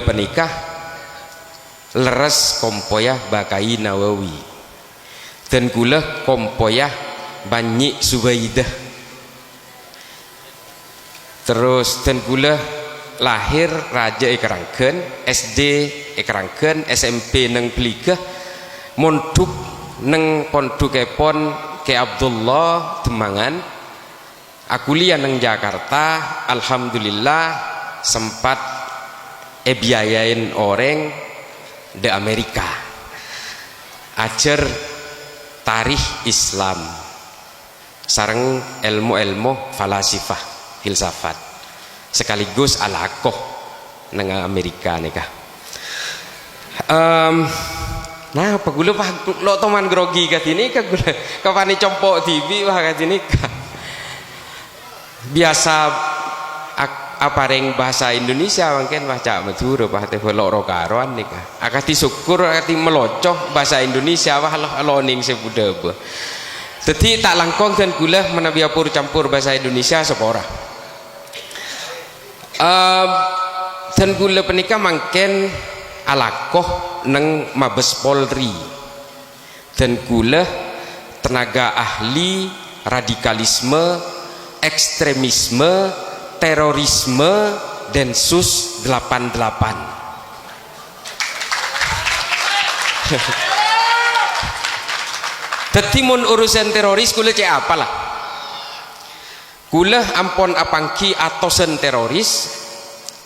penikah leres kompoyah Bakai Nawawi dan kula kompoyah Banyi Subaidah. Terus dan kula lahir raja Ekerangken, SD Ekerangken, SMP neng Peligah, monduk neng pondukepon ke Abdullah Demangan. Aku kuliah neng Jakarta, alhamdulillah sempat biayain orang di Amerika ajar tarikh Islam sareng ilmu-ilmu falasifah filsafat sekaligus alakoh neng Amerika nikah. Nah apa gula pak lo teman grogi kat ini kak gula kapan compok TV wah kat ini biasa apareng bahasa Indonesia mungkin baca madura bah teh loro karoan nikah akati syukur akati melocoh bahasa Indonesia wah loning sebuda bah jadi tak langkong dan gula menabiapur campur bahasa Indonesia sepora dan gula penikah mungkin alakoh neng Mabes Polri dan gula tenaga ahli radikalisme ekstremisme terorisme Densus 88. Tetimun urusan teroris kula cek apalah kula ampon apangki atosen teroris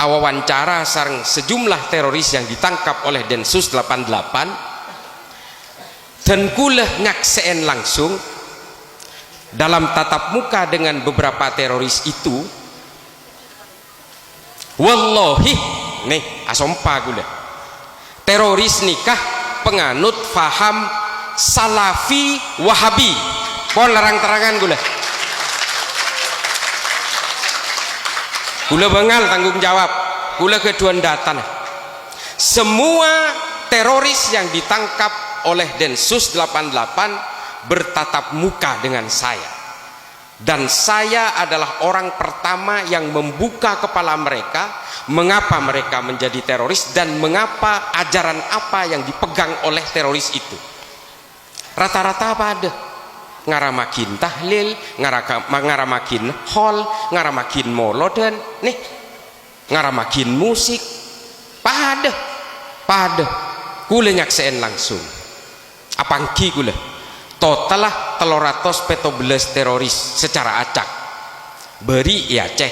awawancara sareng sejumlah teroris yang ditangkap oleh Densus 88 dan kula nyakseen langsung dalam tatap muka dengan beberapa teroris itu. Wallahi nih asompa gula teroris nikah penganut faham salafi wahabi pon larang terangan gula bengal tanggung jawab gula keduan data semua teroris yang ditangkap oleh Densus 88 bertatap muka dengan saya dan saya adalah orang pertama yang membuka kepala mereka mengapa mereka menjadi teroris dan mengapa ajaran apa yang dipegang oleh teroris itu. Rata-rata apa ada ngaramakin tahlil, ngaramakin hol, ngaramakin molodan nih ngaramakin musik pada kula nyakseen langsung apangki kula total lah 317 teroris secara acak beri ya Aceh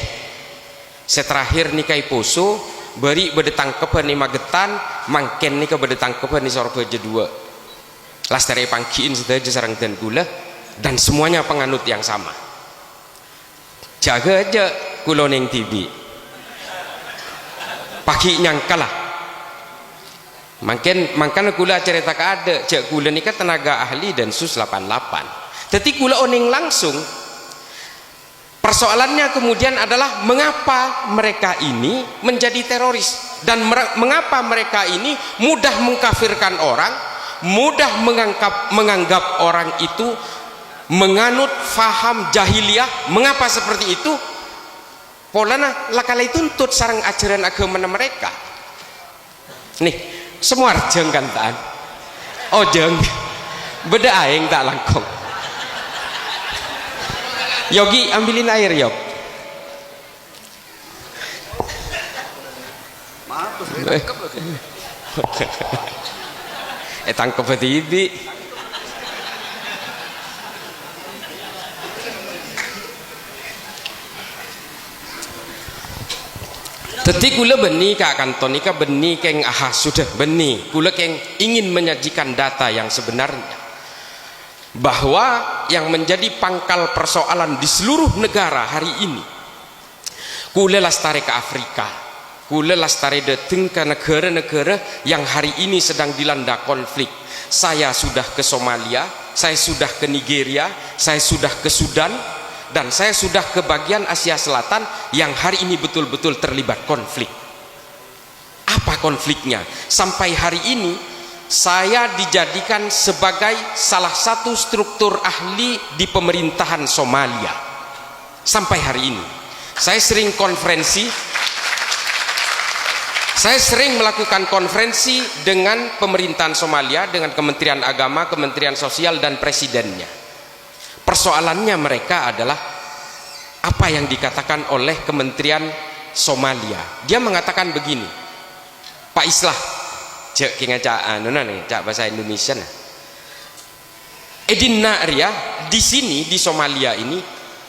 seterakhir nikai poso beri bedetang kepen ni Magetan mangken nika bedetang kepen ni Sorbeja 2 lastare pangkiin sedaja sareng dan gula dan semuanya penganut yang sama jaga aja kula ning TV pagi nyangkalah mangkan kula cerita ada cek kula nikah tenaga ahli Densus 88 jadi kula oning langsung persoalannya kemudian adalah mengapa mereka ini menjadi teroris dan mengapa mereka ini mudah mengkafirkan orang mudah menganggap orang itu menganut faham jahiliyah mengapa seperti itu polana lakala tuntut sarang ajaran agama mereka nih semua jeng kan taan oh jeng beda aing tak langkong Yogi ambilin air Yog tangkep TV Teti kula beni kak kanton ika beni keng sudah beni kula keng ingin menyajikan data yang sebenarnya bahwa yang menjadi pangkal persoalan di seluruh negara hari ini kula lastare ke Afrika kula lastare dateng ke negara-negara yang hari ini sedang dilanda konflik. Saya sudah ke Somalia, saya sudah ke Nigeria, saya sudah ke Sudan, dan saya sudah ke bagian Asia Selatan yang hari ini betul-betul terlibat konflik. Apa konfliknya? Sampai hari ini saya dijadikan sebagai salah satu struktur ahli di pemerintahan Somalia. Sampai hari ini saya sering konferensi, Saya sering melakukan konferensi dengan pemerintahan Somalia, dengan Kementerian Agama, Kementerian Sosial, dan presidennya. Persoalannya mereka adalah apa yang dikatakan oleh Kementerian Somalia. Dia mengatakan begini, Pak Islah, cek cak bahasa Indonesia. Edina Ria di sini di Somalia ini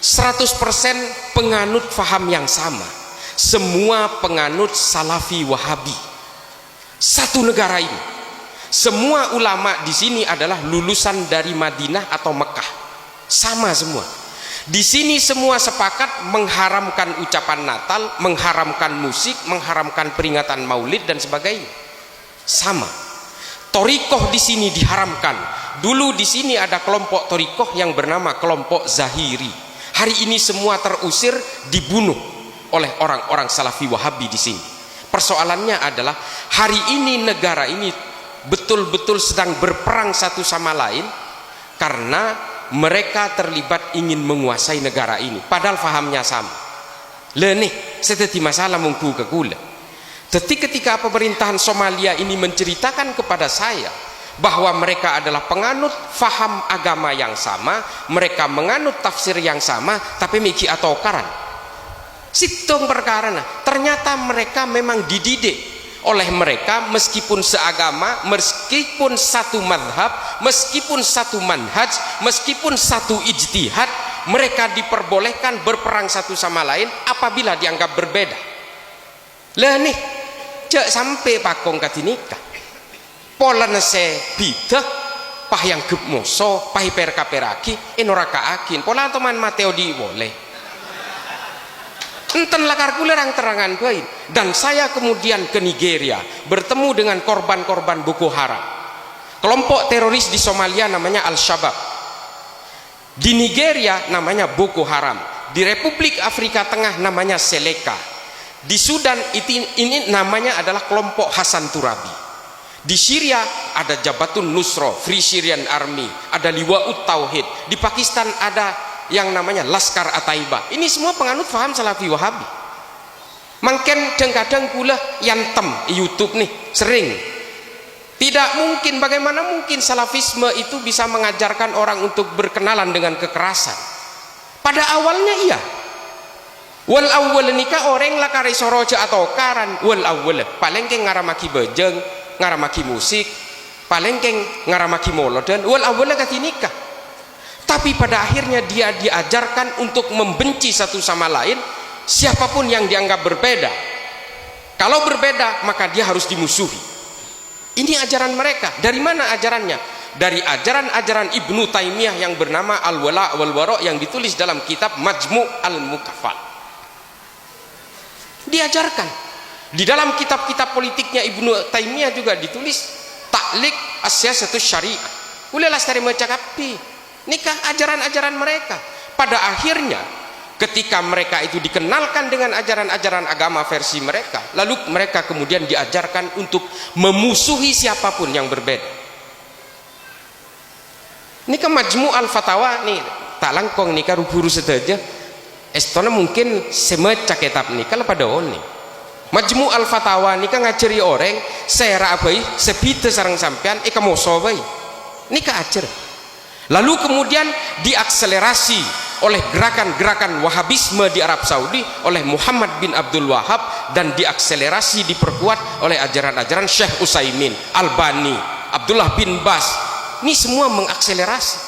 100% penganut faham yang sama. Semua penganut Salafi Wahabi. Satu negara ini. Semua ulama di sini adalah lulusan dari Madinah atau Mekah. Sama semua. Di sini semua sepakat mengharamkan ucapan Natal, mengharamkan musik, mengharamkan peringatan Maulid dan sebagainya. Sama. Torikoh di sini diharamkan. Dulu di sini ada kelompok torikoh yang bernama kelompok Zahiri. Hari ini semua terusir, dibunuh oleh orang-orang Salafi Wahabi di sini. Persoalannya adalah hari ini negara ini betul-betul sedang berperang satu sama lain karena mereka terlibat ingin menguasai negara ini. Padahal fahamnya sama. Nih, seperti masalah mungku ke kula. Ketika pemerintahan Somalia ini menceritakan kepada saya bahwa mereka adalah penganut faham agama yang sama, mereka menganut tafsir yang sama, tapi miki atau karan. Situng perkara ternyata mereka memang dididik oleh mereka meskipun seagama, meskipun satu madhab, meskipun satu manhaj, meskipun satu ijtihad, mereka diperbolehkan berperang satu sama lain apabila dianggap berbeda. Lah nih, cek sampai pakong katinika. Pola nese bidah pah yang gebmoso, pah perkaperaki, enoraka akin. Pola teman Mateo di boleh. Enten lakar kulerang terangan baik. Dan saya kemudian ke Nigeria bertemu dengan korban-korban Boko Haram. Kelompok teroris di Somalia namanya Al-Shabaab. Di Nigeria namanya Boko Haram. Di Republik Afrika Tengah namanya Seleka. Di Sudan ini namanya adalah kelompok Hasan Turabi. Di Syria ada Jabhatun Nusra, Free Syrian Army, ada Liwa'ut Tauhid. Di Pakistan ada yang namanya Laskar Ataiba. Ini semua penganut faham Salafi Wahabi. Mungkin kadang-kadang pula yantem YouTube nih sering. Tidak mungkin, bagaimana mungkin salafisme itu bisa mengajarkan orang untuk berkenalan dengan kekerasan? Pada awalnya iya. Wal awwal nikah orang lakari soroja atau karan wal awwal paling keng ngaramaki bejeng, ngaramaki musik, paling keng ngaramaki molodan wal awwal kati nikah. Tapi pada akhirnya dia diajarkan untuk membenci satu sama lain siapapun yang dianggap berbeda. Kalau berbeda maka dia harus dimusuhi. Ini ajaran mereka. Dari mana ajarannya? Dari ajaran-ajaran Ibnu Taimiyah yang bernama Al-Wala' wal Wara' yang ditulis dalam kitab Majmu' Al-Mukaffal. Diajarkan. Di dalam kitab-kitab politiknya Ibnu Taimiyah juga ditulis Ta'liq As-Siyasatus Syariah. Ulailah sekali mencakapi nikah ajaran-ajaran mereka. Pada akhirnya ketika mereka itu dikenalkan dengan ajaran-ajaran agama versi mereka, lalu mereka kemudian diajarkan untuk memusuhi siapapun yang berbeda. Nikah Majmu' Al-Fatawa nih tak langkong nikah ruburu saja estona mungkin semacam kitab nikah pada oni Majmu' Al-Fatawa nikah ngajari orang saya abai sebita sarang sampean kamu sobai nikah ajar. Lalu kemudian diakselerasi oleh gerakan-gerakan Wahabisme di Arab Saudi oleh Muhammad bin Abdul Wahab dan diakselerasi diperkuat oleh ajaran-ajaran Syekh Utsaimin, Albani, Abdullah bin Bas. Ini semua mengakselerasi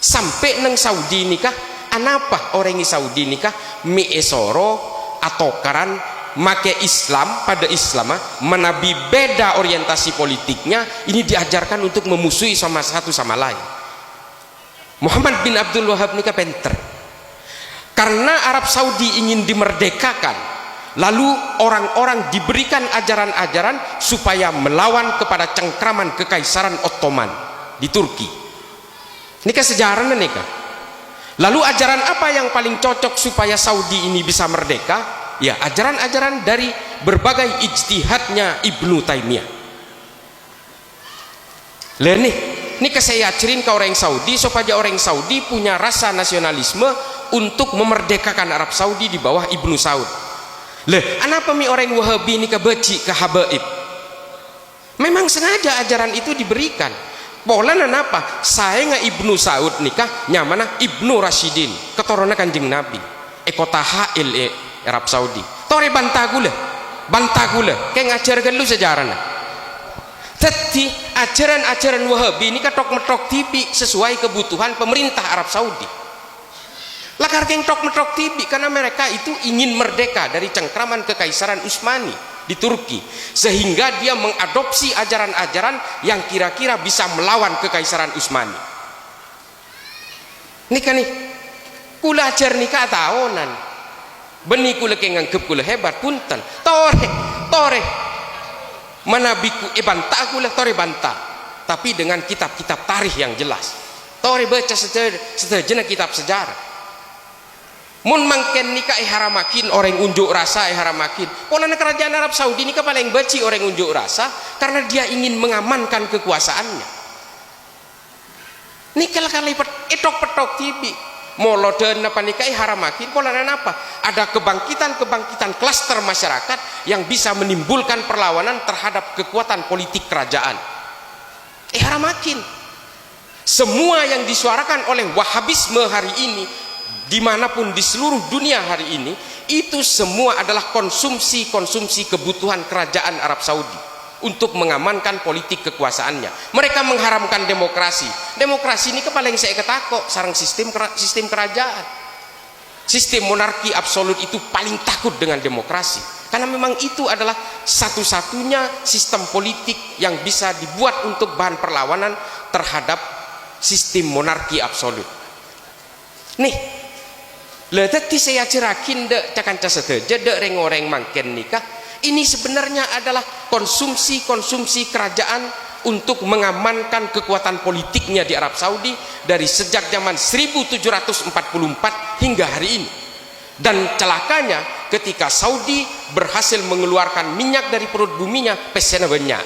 sampai neng Saudi nikah. Anapa orang di Saudi nikah miesoro atau karan make Islam pada Islam menabi beda orientasi politiknya. Ini diajarkan untuk memusuhi sama satu sama lain. Muhammad bin Abdul Wahab nikah penter karena Arab Saudi ingin dimerdekakan, lalu orang-orang diberikan ajaran-ajaran supaya melawan kepada cengkraman kekaisaran Ottoman di Turki. Nikah sejarahnya nikah. Lalu ajaran apa yang paling cocok supaya Saudi ini bisa merdeka? Ya ajaran-ajaran dari berbagai ijtihadnya Ibnu Taimiyah. Nih ini saya ajarin ke orang Saudi supaya orang Saudi punya rasa nasionalisme untuk memerdekakan Arab Saudi di bawah Ibnu Saud. Kenapa mi orang Wahabi ini kebeci ke habaib? Memang sengaja ajaran itu diberikan. Pola apa? Saya nggak Ibnu Saud nikah nyamana Ibnu Rashidin keturunan Kanjeng Nabi. Kota Hail Arab Saudi. Tore bantah gula, kayak ngajarkan lu sejarahnya. Jadi ajaran-ajaran Wahabi ini ketok metok tipi sesuai kebutuhan pemerintah Arab Saudi. Lakar keng tok metok tibi karena mereka itu ingin merdeka dari cengkraman kekaisaran Utsmani di Turki, sehingga dia mengadopsi ajaran-ajaran yang kira-kira bisa melawan kekaisaran Utsmani. Nika nih kula ajar nikah tahunan benih kula keng nganggep kula hebat punten tore manabiku bantah kula tore bantah, tapi dengan kitab-kitab tarikh yang jelas. Tore baca sejenak kitab sejarah. Mun mangken nikah haramakin orang unjuk rasa haramakin. Polana kerajaan Arab Saudi nikah paling beci orang unjuk rasa karena dia ingin mengamankan kekuasaannya. Nikah kali etok petok tibi. Moloden apa nikah haramakin polana apa? Ada kebangkitan klaster masyarakat yang bisa menimbulkan perlawanan terhadap kekuatan politik kerajaan. Haramakin. Semua yang disuarakan oleh Wahabisme hari ini dimanapun di seluruh dunia hari ini, itu semua adalah konsumsi kebutuhan kerajaan Arab Saudi untuk mengamankan politik kekuasaannya. Mereka mengharamkan demokrasi ini paling saya ketakok sarang sistem kerajaan. Sistem monarki absolut itu paling takut dengan demokrasi, karena memang itu adalah satu-satunya sistem politik yang bisa dibuat untuk bahan perlawanan terhadap sistem monarki absolut. Nih tadi saya cerakin dek cakanca seteja dek reng-oreng mangken nikah ini sebenarnya adalah konsumsi kerajaan untuk mengamankan kekuatan politiknya di Arab Saudi dari sejak zaman 1744 hingga hari ini. Dan celakanya ketika Saudi berhasil mengeluarkan minyak dari perut buminya pesena banyak.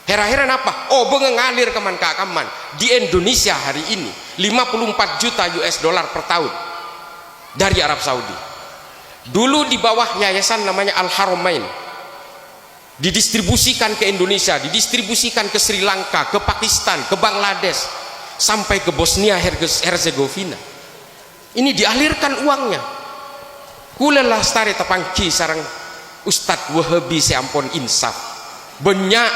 Heran-heran apa? Ngalir kaman di Indonesia hari ini 54 juta US dollar per tahun dari Arab Saudi. Dulu di bawah yayasan namanya Al Haramain, didistribusikan ke Indonesia, didistribusikan ke Sri Lanka, ke Pakistan, ke Bangladesh, sampai ke Bosnia Herzegovina. Ini dialirkan uangnya. Kula lastari tapangki sarang Ustadz Wahabi seampun insaf. Banyak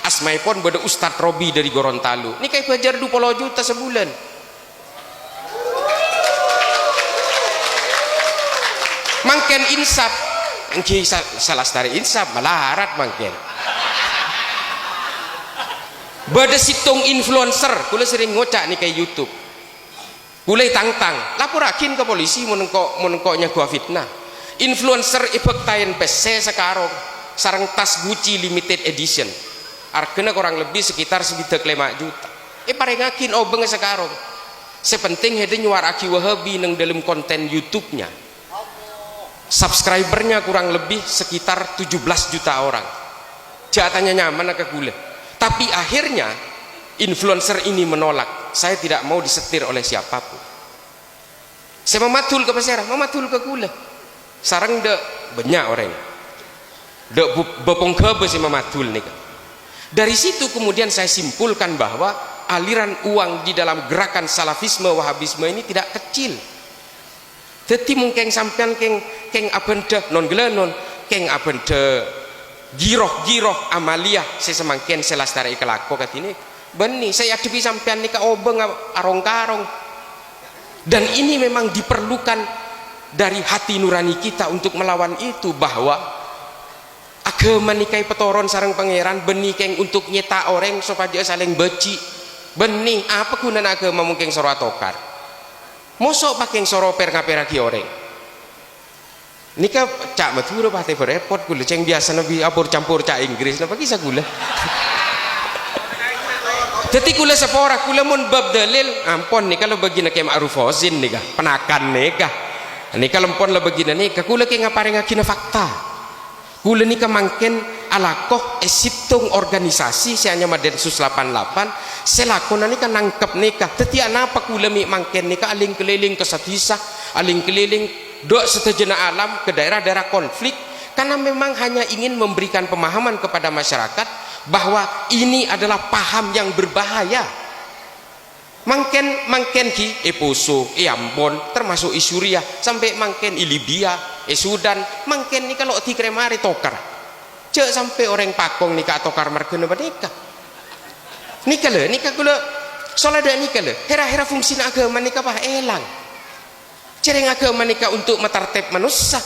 asmaipun beda Ustadz Robi dari Gorontalo. Ini kayak bajar 20 juta sebulan. Mangken insaf, engki salah stari insaf malarat mangken. Bada situng influencer, kula sering ngocak nih kayak YouTube. Kula tangtang, laporakin ke polisi menengkoknya gua fitnah. Influencer ipektain PC sekarang, sarang tas Gucci limited edition. Harganya kurang lebih sekitar 5 juta. Parengakin obeng sekarang. Sepenting hede nyuaraki Wahabi nang dalam konten YouTube-nya. Subscribernya kurang lebih sekitar 17 juta orang. Jatannya nyaman ke gula. Tapi akhirnya influencer ini menolak. Saya tidak mau disetir oleh siapapun. Saya mematul ke pasar, mematul ke gula. Sarang dek banyak orang. Dek bepong kebe saya mematul nih. Dari situ kemudian saya simpulkan bahwa aliran uang di dalam gerakan salafisme wahabisme ini tidak kecil. Jadi mungkin sampean keng abenda non gelenon keng abenda giroh amaliyah saya semangkin selastari kelako kat ini beni saya adepi sampean nika obeng arong-karong, dan ini memang diperlukan dari hati nurani kita untuk melawan itu, bahwa agama nikai petoron sarang pangeran beni keng untuk nyeta orang supaya saling beci beni apa guna agama mungkin sorotokar mosok pakai soroper ngaperaki orang nika cak matur pasti berepot gula ceng biasa nabi apur campur cak Inggris napa kisah gula. Jadi gula sepora gula mun bab dalil ampon nih kalau bagi nak ma'ruf hozin nih kah penakan nih kah nih kalau ampon lah bagi nih kah gula kayak ngapain ngakina fakta gula nih kemangken alakoh esitung organisasi sianya Madensus 88 selakona nih kan nangkep nikah tetiak napa kula mi mangken nikah aling keliling ke Satisa aling keliling dok setejena alam ke daerah-daerah konflik, karena memang hanya ingin memberikan pemahaman kepada masyarakat bahwa ini adalah paham yang berbahaya. Mangken ki Poso, Ambon, termasuk Suriah, sampai mangken Libya, Sudan, mangken ni kalau ti kremari tokar. Cek sampai orang pakong nikah tokar markena nikah. Nikah kula soalnya ada nikah le. Hera fungsi agama nikah bah elang. Cereng agama nikah untuk metartep manusia.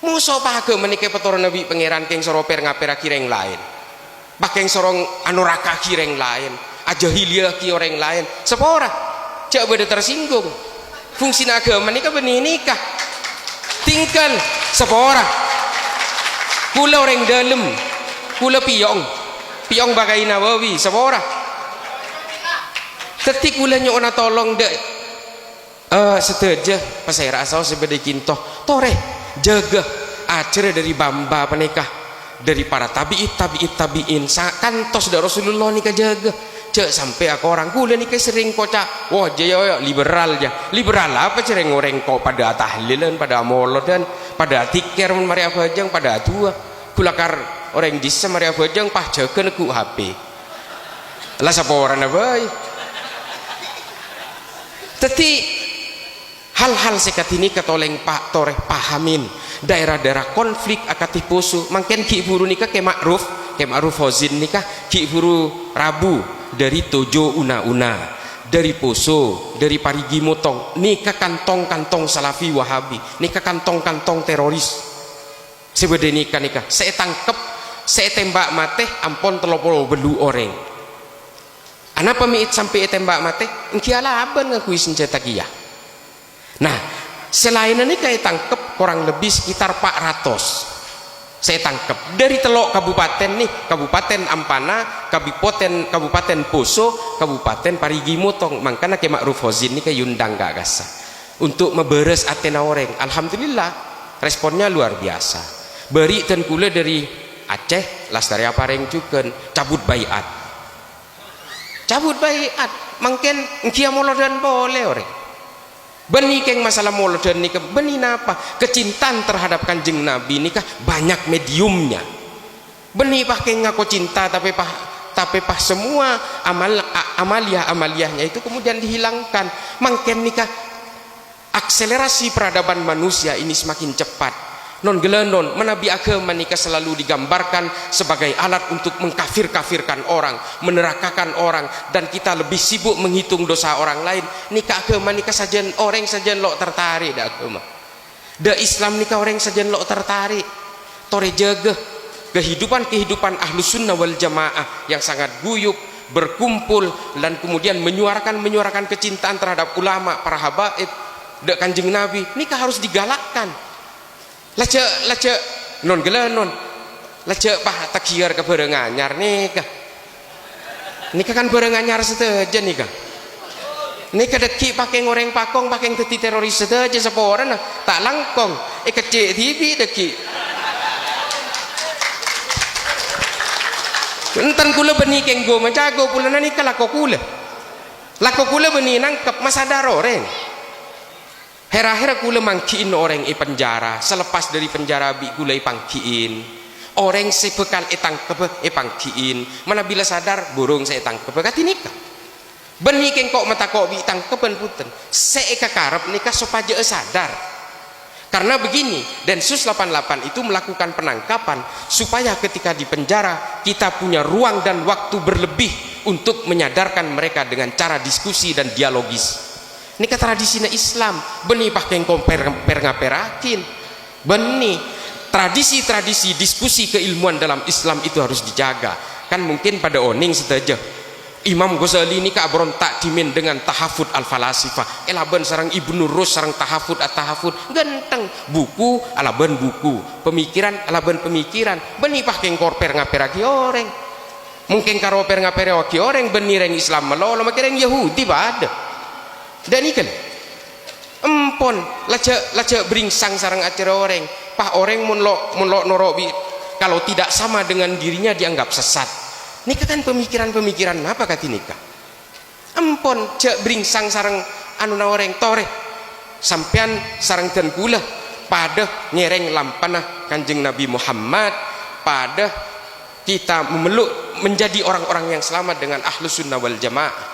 Musuh bah agama nikah petoran Nabi pangeran keng soroper ngapera kireng lain. Bakeng sorong anuraka kireng lain. Ajahiliyah ki orang lain sepora cak beda tersinggung fungsi agama nikah benih nikah tinggal sepora kula orang dalam kula piong bagai Nawawi sepora ketik kula nyona tolong dek seteja pas saya rasa sebeda kintoh tore jaga acara dari bamba penikah dari para tabiin kantos dari Rasulullah nikah jaga. Cek sampai aku orang kula nih sering kocak wah jaya liberal apa cereng orang kok pada tahlilan pada molod dan pada tiker mari apa ajang pada tua kulakar orang disa mari apa ajang pah jaga ku HP lah sapa orang abai teti hal-hal sekat ini ketoleng pak toreh pahamin daerah-daerah konflik akati Poso mangken ki buru nikah ke Ma'ruf Hozin nikah ki buru Rabu dari Tojo Una-Una, dari Poso, dari Parigi Motong, nikah kantong-kantong Salafi Wahabi, nikah kantong-kantong teroris. Sebeda nikah, saya tangkep, saya tembak mati, ampun telopolo belu orang. Anak pemiit sampai tembak mati, engkialah aban ngakui senjata kia. Nah, selain ini kayak tangkep kurang lebih sekitar 400. Saya tangkap dari telok kabupaten nih, Kabupaten Ampana, Kabupaten Poso, Kabupaten Parigi Motong. Makanya ke Ma'ruf Hozin nih ke Yundang Gagasa untuk memberes atena orang. Alhamdulillah responnya luar biasa. Beri dan kula dari Aceh, Lastari Apareng Cuken, cabut bayat. Mungkin engkia molodan boleh orang. Benih keng masalah molodan nikah benih napa kecintaan terhadap kanjeng Nabi nikah banyak mediumnya benih pah keng ngaku cinta tapi pah semua amaliyahnya itu kemudian dihilangkan mangken nikah akselerasi peradaban manusia ini semakin cepat non gelenon menabi agama nikah selalu digambarkan sebagai alat untuk mengkafirkan orang menerakakan orang dan kita lebih sibuk menghitung dosa orang lain nikah agama nikah saja orang saja lo tertarik dah agama dah Islam nikah orang saja lo tertarik tore jaga kehidupan ahlus sunnah wal jamaah yang sangat guyup berkumpul dan kemudian menyuarakan kecintaan terhadap ulama para habaib dah kanjeng Nabi nikah harus digalakkan Lace non gelenon lace pah takiar ke berenganyar nikah kan berenganyar seteja nikah deki pakai ngoreng pakong pakai teti teroris seteja seporan tak langkong kecil TV deki entan kula benih kenggo menjago pula nikah lako kula benih nangkep masa daroreng hera kula mangkiin orang penjara selepas dari penjara bi kula pangkiin orang sepekal tangkep pangkiin mana bila sadar burung saya tangkep kati nikah benih keng kok mata kok bi tangkepan puten saya kakarep nikah supaya sadar karena begini Densus 88 itu melakukan penangkapan supaya ketika di penjara kita punya ruang dan waktu berlebih untuk menyadarkan mereka dengan cara diskusi dan dialogis. Ini tradisinya Islam benih pakai ngaperakin benih tradisi diskusi keilmuan dalam Islam itu harus dijaga kan mungkin pada oning seteja Imam Ghazali ini kak berontak dimin dengan tahafud al-falasifah elaban sarang Ibnu Rus sarang tahafud at-tahafud ganteng buku alaban buku pemikiran alaban pemikiran benih pakai ngaperaki orang mungkin karoper ngaperaki orang benih reng Islam melolo makin Yahudi pada dan ikan empon laca beringsang sarang acara orang pah orang munlok norobi kalau tidak sama dengan dirinya dianggap sesat nikah kan pemikiran apa kati nikah empon cek beringsang sarang anu na orang tore sampean sareng dan kula pada ngereng lampanah Kanjeng Nabi Muhammad, pada kita memeluk menjadi orang-orang yang selamat dengan ahlus sunnah wal jamaah.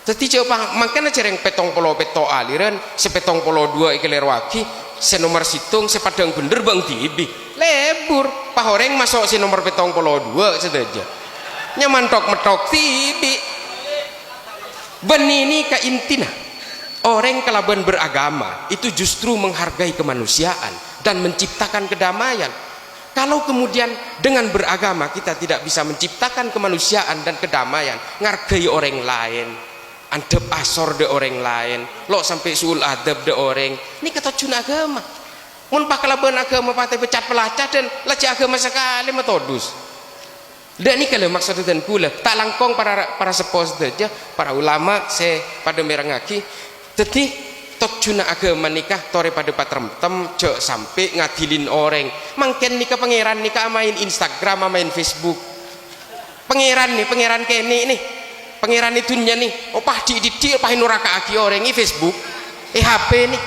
Tadi coba makanya cereng petong polo peto aliran sepetong polo dua ikiler waki senomor situng sepadang bener bang tibi lebur pahoreng masuk si nomor petong polo dua saja nyaman tok metok tibi benini ka intina orang kelaban beragama itu justru menghargai kemanusiaan dan menciptakan kedamaian. Kalau kemudian dengan beragama kita tidak bisa menciptakan kemanusiaan dan kedamaian, ngargai orang lain, adab asor de orang lain, lo sampai suul adab de orang, ini kata cuna agama. Mun pakalaban agama pakai pecat pelacak dan leceh agama sekali metodus. Dan ini kalau maksud dan kula tak langkong para sepos saja para ulama saya pada merangaki, jadi tok cuna agama nikah tore pada patrem-tem cek sampai ngadilin orang. Mangken nikah pangeran nikah main Instagram main Facebook. Pangeran kene nih. Pangeran itu nih, opah di pahin neraka aki orang ini Facebook, HP nih,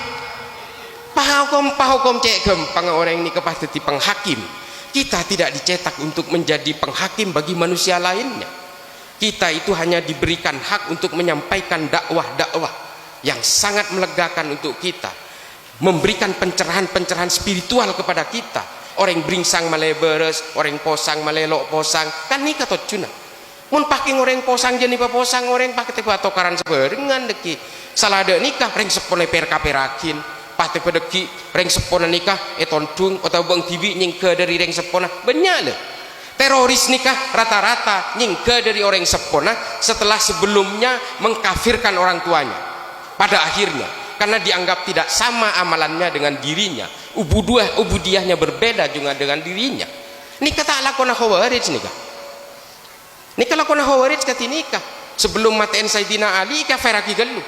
pahukom cek gampang orang ini kepas jadi penghakim. Kita tidak dicetak untuk menjadi penghakim bagi manusia lainnya. Kita itu hanya diberikan hak untuk menyampaikan dakwah yang sangat melegakan untuk kita, memberikan pencerahan spiritual kepada kita. Orang bringsang maleberes, orang posang malelok posang, kan ini kata cuna. Mun pakai orang posang jadi posang orang pakai tiba tokaran seberingan deki salah ada nikah ring sepone perkaperakin pakai pedeki ring sepone nikah etondung atau bang tibi nyingke dari ring sepona banyak le teroris nikah rata-rata nyingke dari orang sepona setelah sebelumnya mengkafirkan orang tuanya pada akhirnya karena dianggap tidak sama amalannya dengan dirinya, ubudiyahnya berbeda juga dengan dirinya. Nikah tak lakona khawarij nikah. Nikah lakona khawarij kati nikah sebelum matain Sayyidina Ali kafaraki gelu.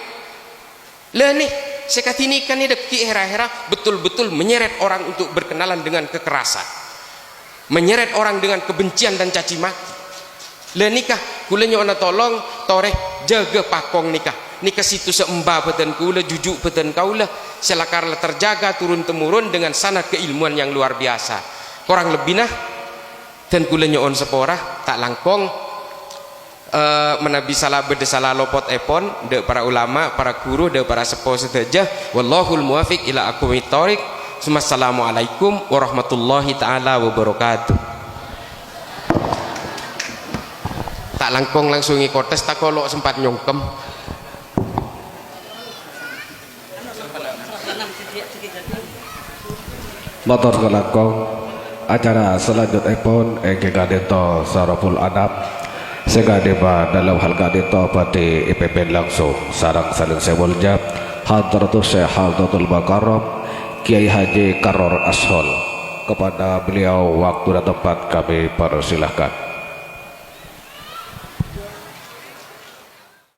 Lah nih sekati nikah nih deki hera-hera betul-betul menyeret orang untuk berkenalan dengan kekerasan, menyeret orang dengan kebencian dan caci maki. Lah nikah kulanya ona tolong toreh jaga pakong nikah situ seembah beten kula jujuk beten kaula selakarlah terjaga turun temurun dengan sanad keilmuan yang luar biasa. Kurang lebih nah dan kulanya on sepora tak langkong menabi salah bede salah lopot epon de para ulama para guru de para sepuh sedaja wallahul muwafiq ila aqwamit thoriq. Assalamualaikum warahmatullahi taala wabarakatuh. Tak langkong langsung ngikotes tak kolok sempat nyongkem. Motor kelangkong acara selanjutnya pun gadento saraful adab segadeba dalam hal gadento pada IPP langsung sarang saling sewolja Hadratus Syekh Haldatul Bakarom Kiai Haji Karor Ashol. Kepada beliau waktu dan tempat kami persilahkan.